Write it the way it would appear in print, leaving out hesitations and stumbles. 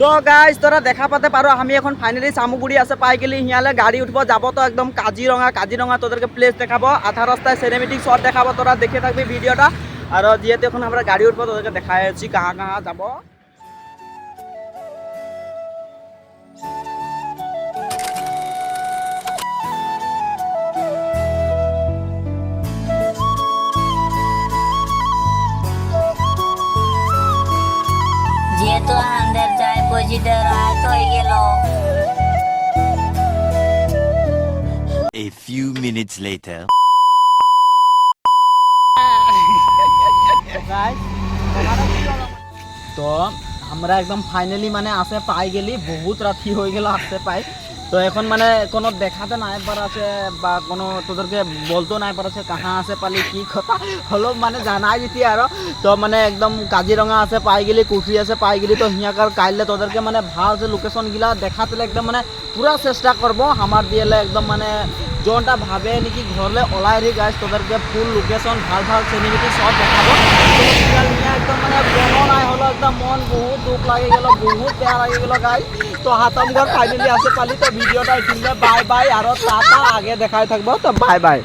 তো গাইজ তোরা দেখা পাতে পারো আমি এখন ফাইনালি চামুগুড়ি আছে পাই গেলি হিয়ালে গাড়ি উঠবো যাবো তো একদম কাজিরঙা তোদেরকে প্লেস দেখাবো আধা রাস্তায় সিনেমেটিক শট দেখাবো তোরা দেখে থাকবি ভিডিওটা আর যেহেতু এখন আমরা গাড়ি উঠবো তোদেরকে দেখাচ্ছি কাহা কাহা যাবো যেহেতু আমাদের চাই পজিতে রাত হয়ে গেল। A few minutes later. তো আমরা একদম ফাইনালি মানে আসে পাই গেলি বহুত রাতি হয়ে গেল আসতে পাই তো এখন মানে কোনো দেখাতে নাই পার আছে বা কোনো তোদেরকে বলতো নাই পার আছে কাহা আছে পালি কি কথা হলো মানে জানাই দিতি আর তো মানে একদম কাজিরঙা আছে পাই গেলি কুফরি আছে পাই গেলি তো হিয়াকার কাইলে তোদেরকে মানে ভাল যে লোকেশনগুলা দেখাতে একদম মানে পুরা চেষ্টা করবো আমার দিয়ে একদম মানে জনটা ভাবে নাকি ঘরলে ওলাই রে গাইজ তোদেরকে ফুল লোকেশন ভাল ভাল সিনেমেটিক শট দেখাবো একদম মানে বর্ণনাই হলো একদম মন বহুত দুঃখ লাগে গেল বহুত বেয়া লাগে গেল গাইজ তো হাতমগড় ফাইনালি আসে পালি তো ভিডিওটা এখানে বাই বাই আর টাটা আগে দেখাই থাকবো তো বাই বাই।